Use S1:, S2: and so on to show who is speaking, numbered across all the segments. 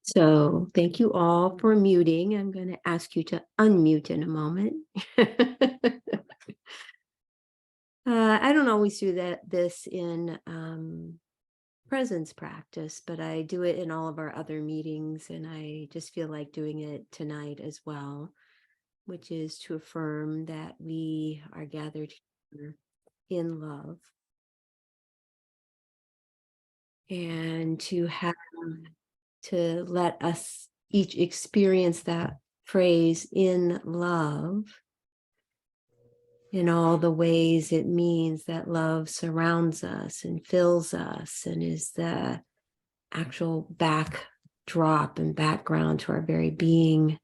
S1: So thank you all for muting. I'm going to ask you to unmute in a moment. I don't always do this in presence practice, but I do it in all of our other meetings, and I just feel like doing it tonight as well, which is to affirm that we are gathered here in love, and to let us each experience that phrase in love in all the ways it means that love surrounds us and fills us and is the actual backdrop and background to our very being.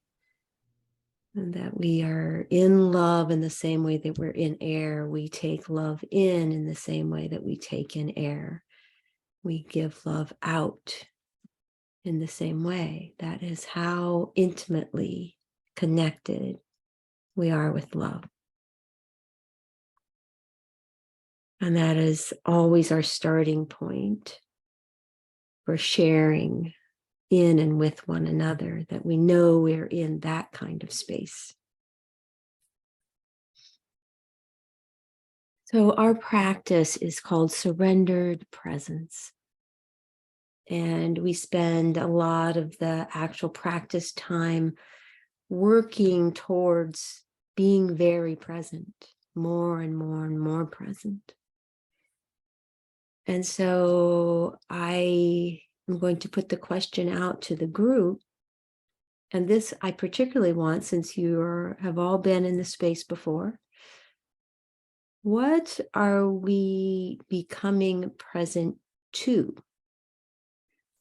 S1: And that we are in love in the same way that we're in air. We take love in the same way that we take in air. We give love out in the same way. That is how intimately connected we are with love. And that is always our starting point for sharing in and with one another, that we know we're in that kind of space. So our practice is called surrendered presence. And we spend a lot of the actual practice time working towards being very present, more and more and more present. And so I am going to put the question out to the group. And this I particularly want, since you have all been in the space before. What are we becoming present to?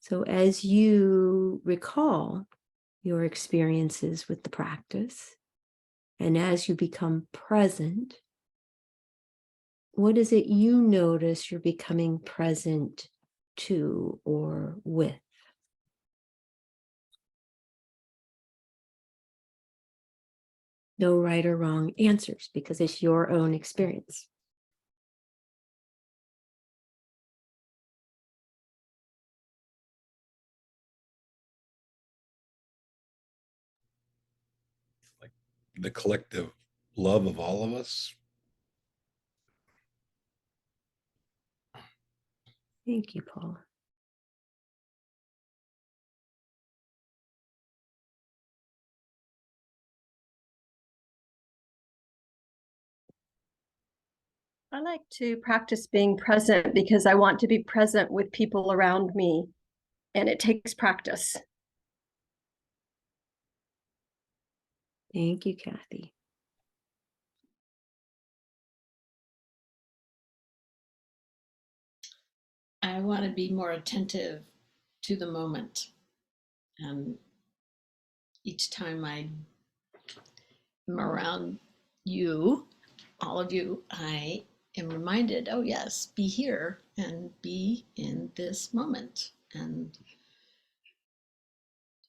S1: So as you recall your experiences with the practice, and as you become present, what is it you notice you're becoming present to or with? No right or wrong answers, because it's your own experience.
S2: Like the collective love of all of us.
S1: Thank you, Paul.
S3: I like to practice being present because I want to be present with people around me, and it takes practice.
S1: Thank you, Kathy.
S4: I want to be more attentive to the moment. And each time I am around you, all of you, I am reminded, oh yes, be here and be in this moment. And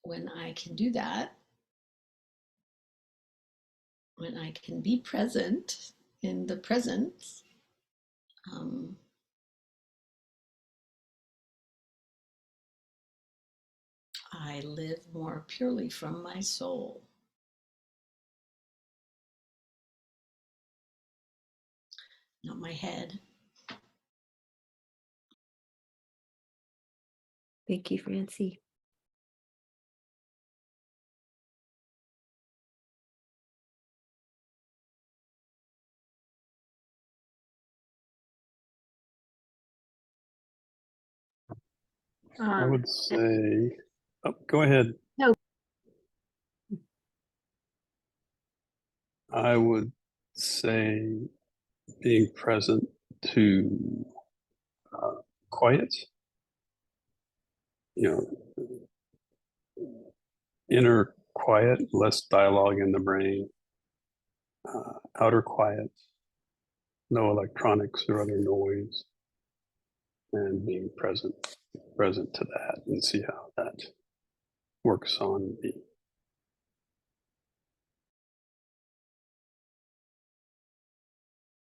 S4: when I can do that, when I can be present in the presence, I live more purely from my soul. Not my head.
S1: Thank you, Francie.
S5: I would say, oh, go ahead.
S3: No.
S5: I would say being present to quiet, inner quiet, less dialogue in the brain, outer quiet, no electronics or other noise, and being present to that, and see how that works on me.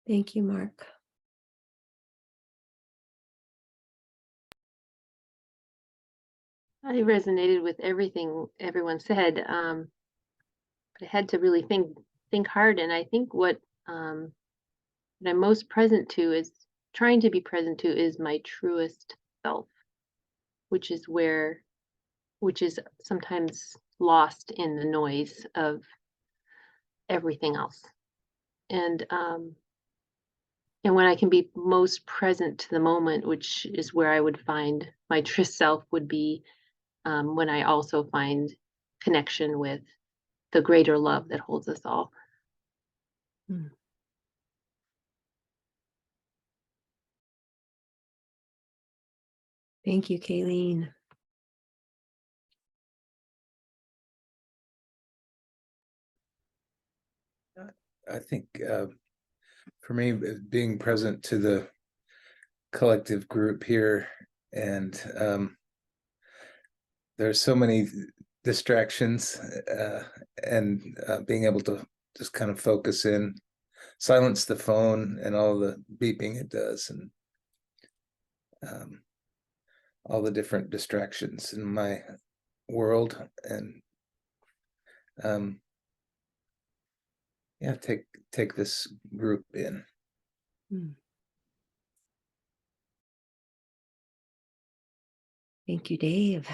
S1: Thank you, Mark.
S6: I resonated with everything everyone said. But I had to really think hard, and I think what I'm most present to is trying to be present to is my truest self, which is which is sometimes lost in the noise of everything else. And when I can be most present to the moment, which is where I would find my true self, would be when I also find connection with the greater love that holds us all.
S1: Mm. Thank you, Kayleen.
S7: I think for me, being present to the collective group here, and there's so many distractions, and being able to just kind of focus in, silence the phone and all the beeping it does, and all the different distractions in my world, and yeah, take this group in.
S1: Mm. Thank you, Dave.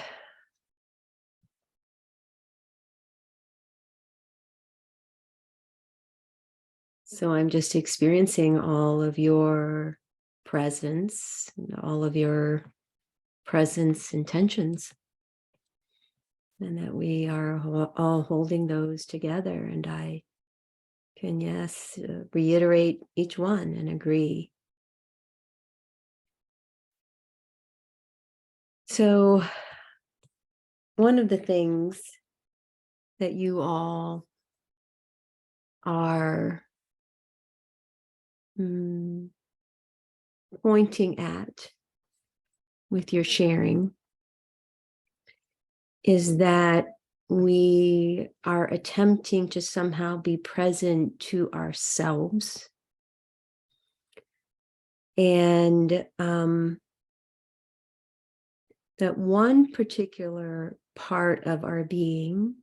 S1: So I'm just experiencing all of your presence, and all of your presence intentions, and that we are all holding those together. And I can, yes, reiterate each one and agree. So one of the things that you all are pointing at with your sharing is that we are attempting to somehow be present to ourselves. And that one particular part of our being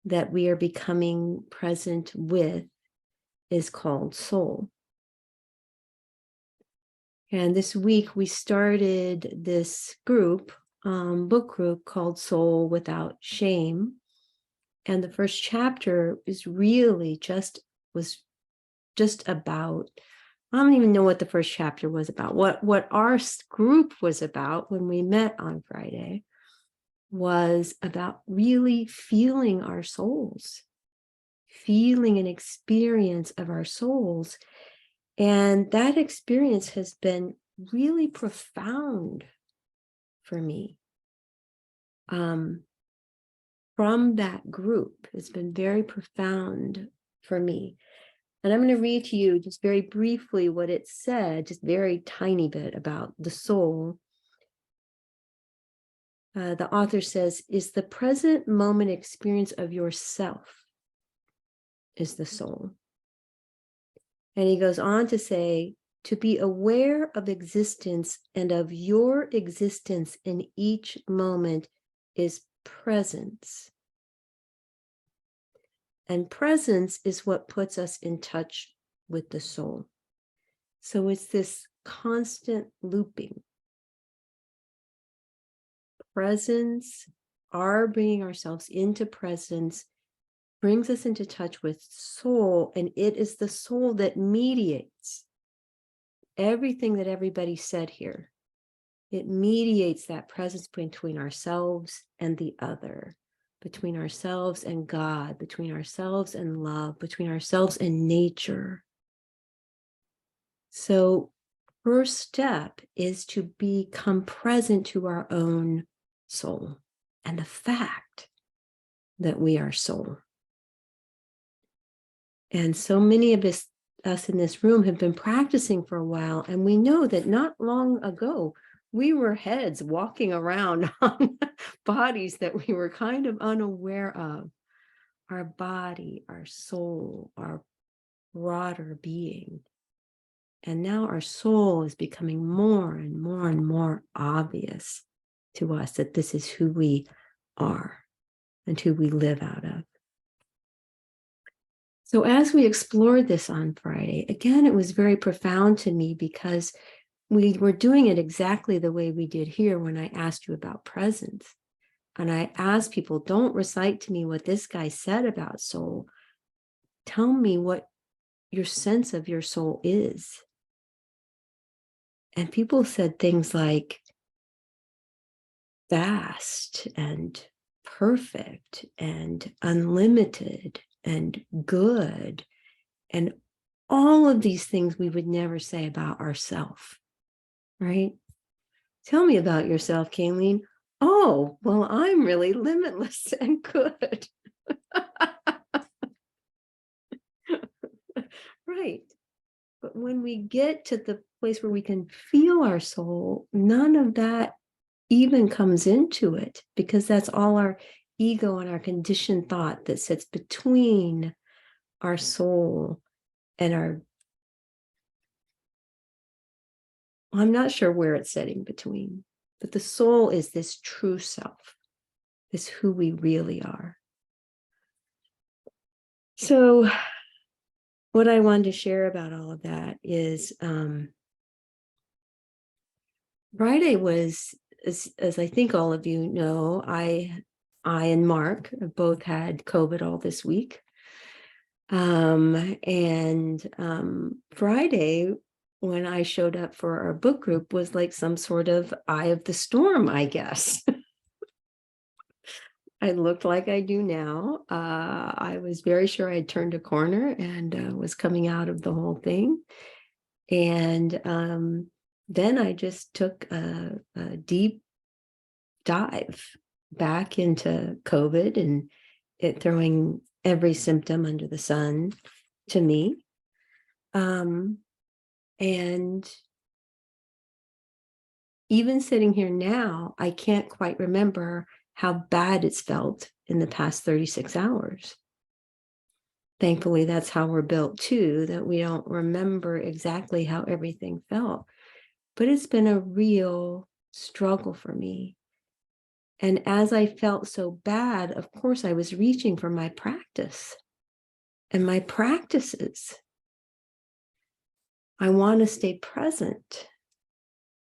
S1: that we are becoming present with is called soul. And this week we started this group, book group called Soul Without Shame. And the first chapter is really was just about, I don't even know what the first chapter was about. What our group was about when we met on Friday was about really feeling our souls, feeling an experience of our souls. And that experience has been really profound for me. From that group, it's been very profound for me. And I'm going to read to you just very briefly what it said, just very tiny bit about the soul. The author says, is the present moment experience of yourself is the soul. And he goes on to say, to be aware of existence and of your existence in each moment is presence. And presence is what puts us in touch with the soul. So it's this constant looping. Presence, our bringing ourselves into presence, brings us into touch with soul, and it is the soul that mediates everything that everybody said here. It mediates that presence between ourselves and the other, between ourselves and God, between ourselves and love, between ourselves and nature. So first step is to become present to our own soul and the fact that we are soul. And so many of us in this room have been practicing for a while, and we know that not long ago, we were heads walking around on bodies that we were kind of unaware of. Our body, our soul, our broader being. And now our soul is becoming more and more and more obvious. to us that this is who we are and who we live out of. So as we explored this on Friday, again, it was very profound to me because we were doing it exactly the way we did here when I asked you about presence. And I asked people, don't recite to me what this guy said about soul. Tell me what your sense of your soul is. And people said things like vast and perfect and unlimited and good, and all of these things we would never say about ourselves, right? Tell me about yourself, Kayleen. Oh, well, I'm really limitless and good. Right. But when we get to the place where we can feel our soul, none of that even comes into it, because that's all our ego and our conditioned thought that sits between our soul and our, I'm not sure where it's sitting between, but the soul is this true self, is who we really are. So what I wanted to share about all of that is Friday was, as I think all of you know, I and Mark have both had COVID all this week. Friday, when I showed up for our book group, was like some sort of eye of the storm, I guess. I looked like I do now. I was very sure I'd turned a corner and was coming out of the whole thing. And then I just took a deep dive back into COVID and it throwing every symptom under the sun to me. And even sitting here now, I can't quite remember how bad it's felt in the past 36 hours. Thankfully, that's how we're built too, that we don't remember exactly how everything felt. But it's been a real struggle for me. And as I felt so bad, of course, I was reaching for my practice and my practices. I want to stay present.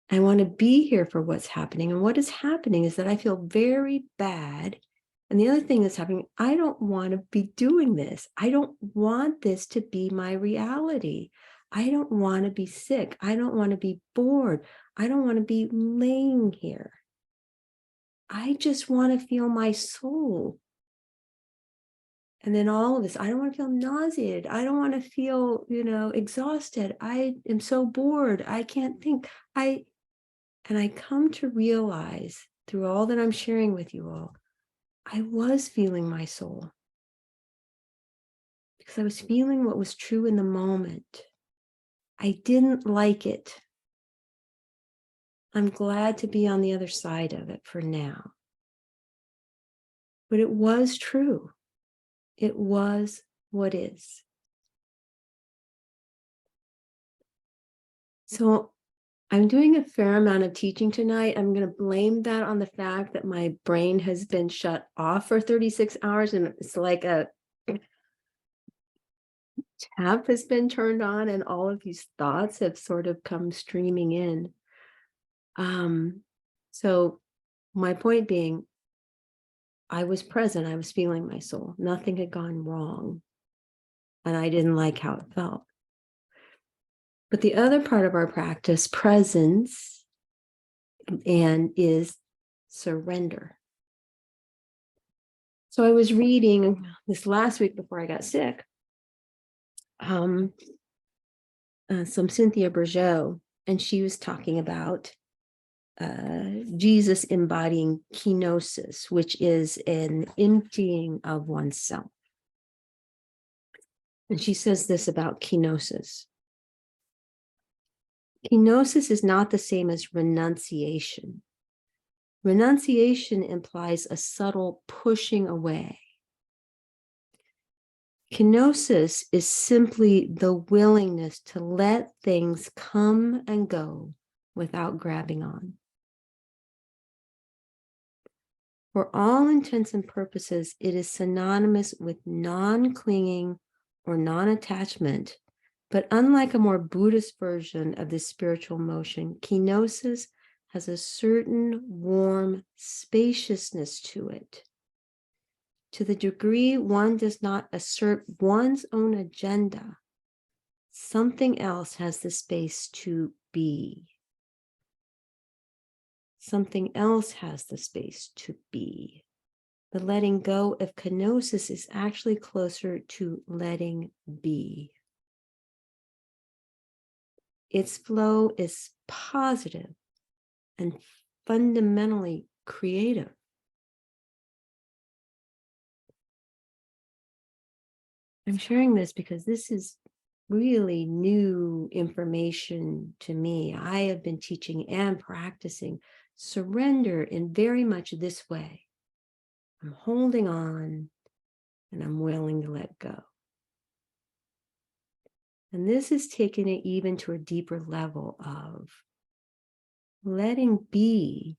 S1: I want to be here for what's happening. And what is happening is that I feel very bad. And the other thing that's happening, I don't want to be doing this. I don't want this to be my reality. I don't want to be sick. I don't want to be bored. I don't want to be laying here. I just want to feel my soul. And then all of this, I don't want to feel nauseated. I don't want to feel, exhausted. I am so bored. I can't think. And I come to realize through all that I'm sharing with you all, I was feeling my soul because I was feeling what was true in the moment. I didn't like it. I'm glad to be on the other side of it for now. But it was true. It was what is. So I'm doing a fair amount of teaching tonight. I'm going to blame that on the fact that my brain has been shut off for 36 hours and it's like a tap has been turned on and all of these thoughts have sort of come streaming in. So my point being, I was present. I was feeling my soul. Nothing had gone wrong. And I didn't like how it felt. But the other part of our practice, presence, and is surrender. So I was reading this last week before I got sick, some Cynthia Bourgeault, and she was talking about Jesus embodying kenosis, which is an emptying of oneself. And she says this about kenosis. Kenosis is not the same as renunciation. Renunciation implies a subtle pushing away. Kenosis is simply the willingness to let things come and go without grabbing on. For all intents and purposes, it is synonymous with non-clinging or non-attachment. But unlike a more Buddhist version of this spiritual motion, kenosis has a certain warm spaciousness to it. To the degree one does not assert one's own agenda, something else has the space to be. Something else has the space to be. The letting go of kenosis is actually closer to letting be. Its flow is positive and fundamentally creative. I'm sharing this because this is really new information to me. I have been teaching and practicing surrender in very much this way. I'm holding on and I'm willing to let go. And this is taking it even to a deeper level of letting be,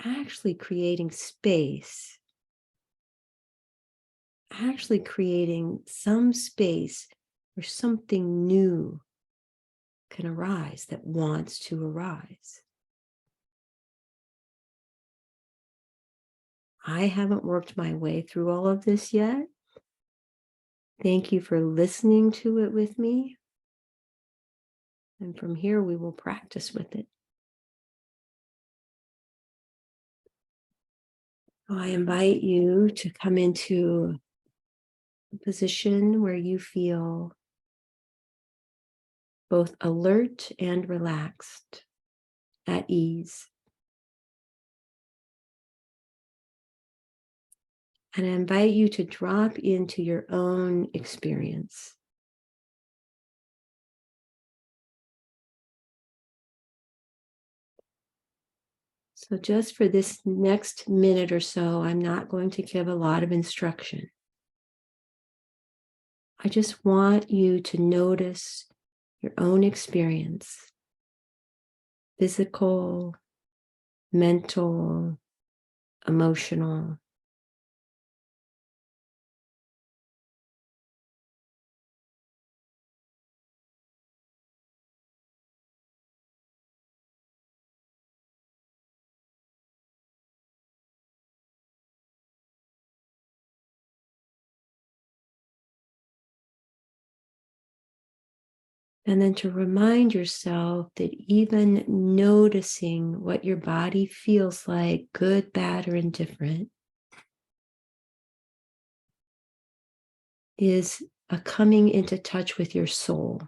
S1: actually creating space, actually creating some space where something new can arise that wants to arise. I haven't worked my way through all of this yet. Thank you for listening to it with me. And from here, we will practice with it. I invite you to come into a position where you feel both alert and relaxed, at ease. And I invite you to drop into your own experience. So just for this next minute or so, I'm not going to give a lot of instruction. I just want you to notice your own experience, physical, mental, emotional. And then to remind yourself that even noticing what your body feels like, good, bad, or indifferent, is a coming into touch with your soul.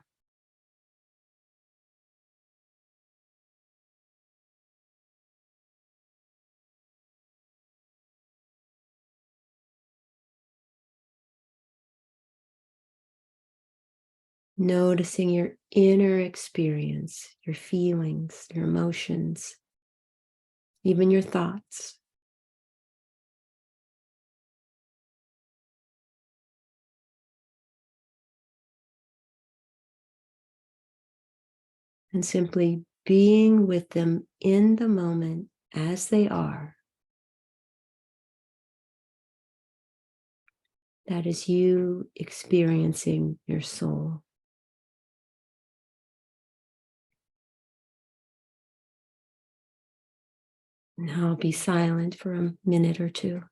S1: Noticing your inner experience, your feelings, your emotions, even your thoughts. And simply being with them in the moment as they are. That is you experiencing your soul. Now be silent for a minute or two.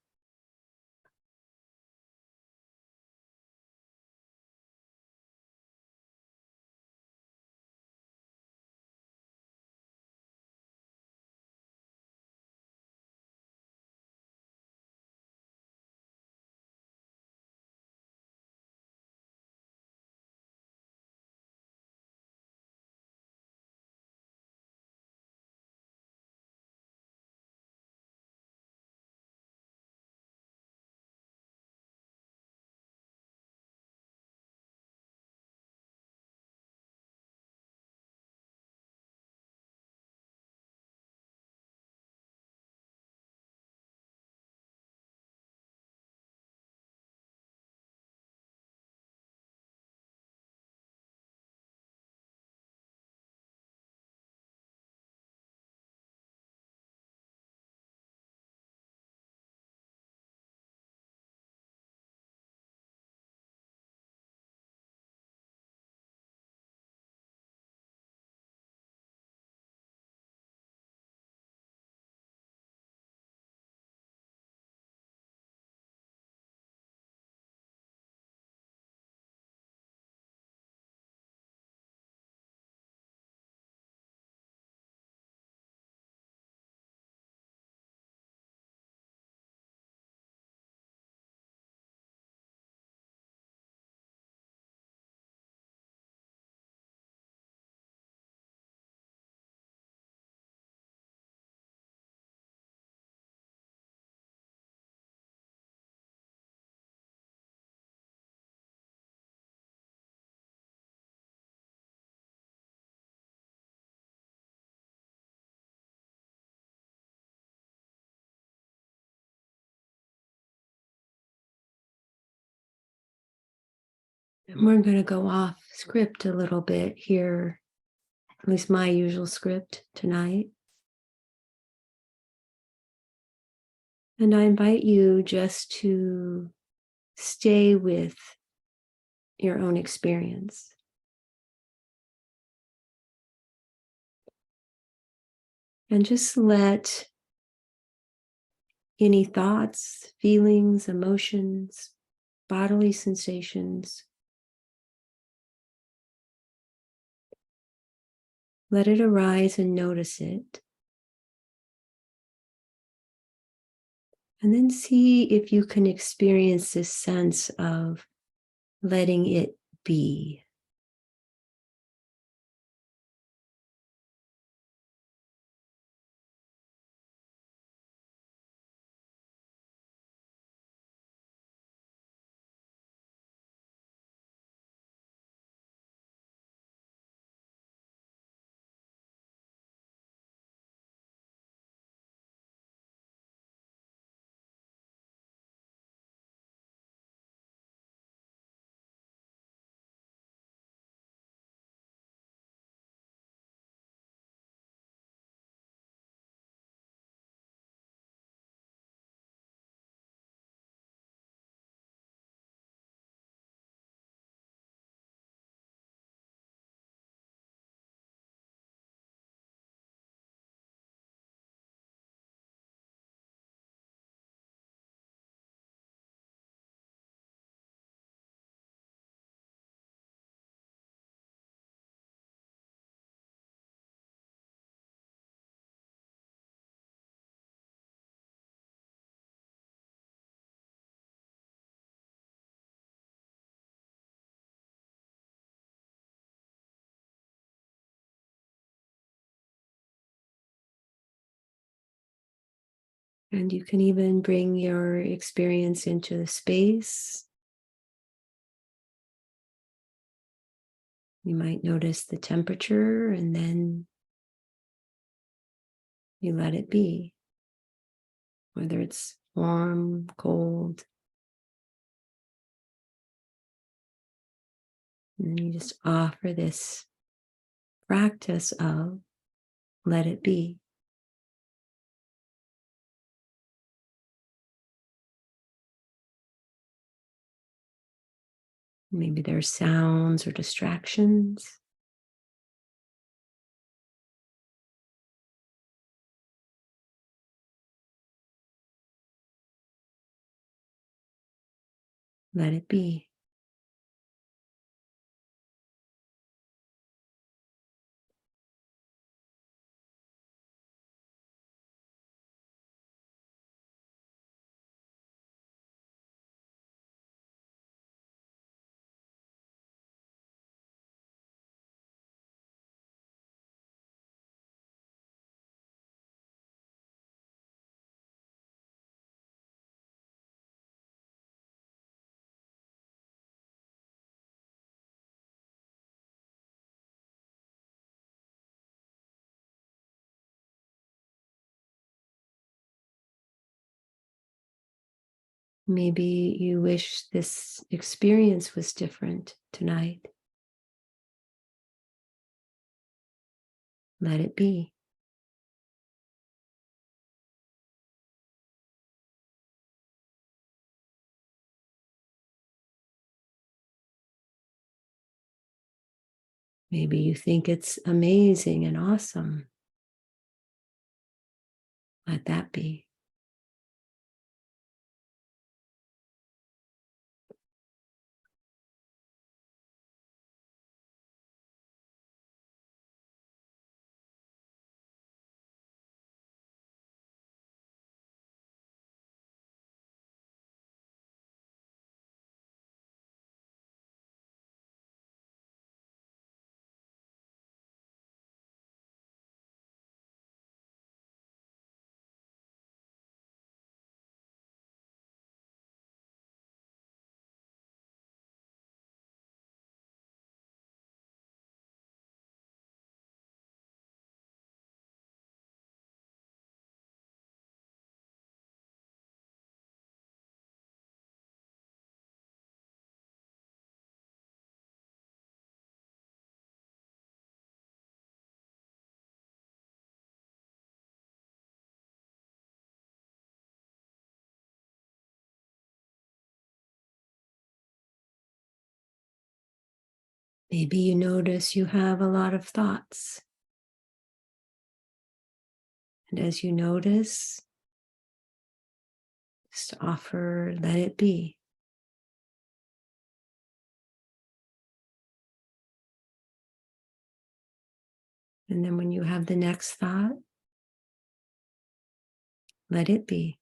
S1: And we're going to go off script a little bit here, at least my usual script tonight. And I invite you just to stay with your own experience. And just let any thoughts, feelings, emotions, bodily sensations, let it arise and notice it. And then see if you can experience this sense of letting it be. And you can even bring your experience into the space. You might notice the temperature and then you let it be, whether it's warm, cold. And then you just offer this practice of let it be. Maybe there's sounds or distractions. Let it be. Maybe you wish this experience was different tonight. Let it be. Maybe you think it's amazing and awesome. Let that be. Maybe you notice you have a lot of thoughts. And as you notice, just offer, let it be. And then when you have the next thought, let it be.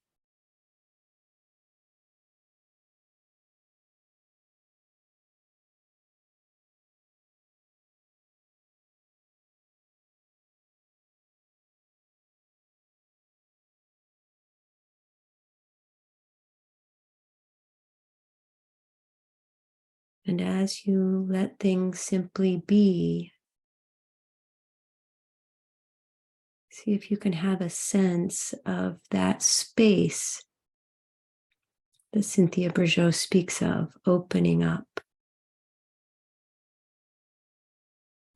S1: And as you let things simply be, see if you can have a sense of that space that Cynthia Bourgeault speaks of, opening up.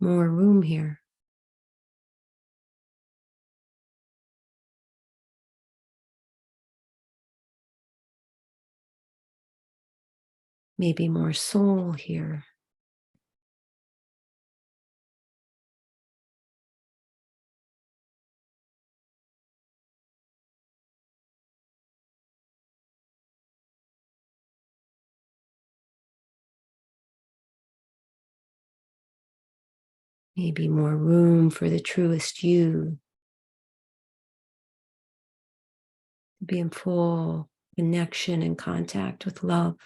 S1: More room here. Maybe more soul here. Maybe more room for the truest you to be in full connection and contact with love.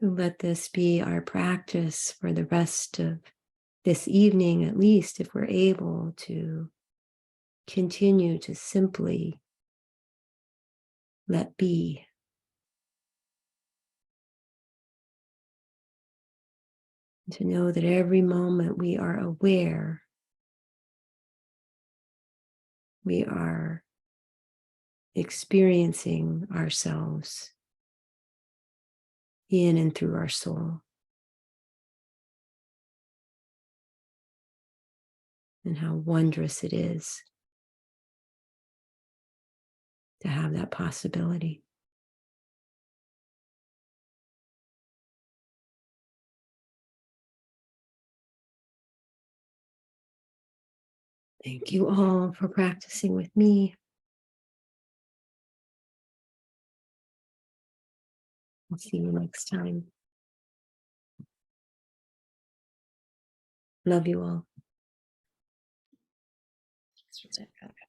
S1: So let this be our practice for the rest of this evening, at least, if we're able to continue to simply let be. To know that every moment we are aware, we are experiencing ourselves in and through our soul. And how wondrous it is to have that possibility. Thank you all for practicing with me. I'll see you next time. Love you all.
S4: Thanks, Rebecca.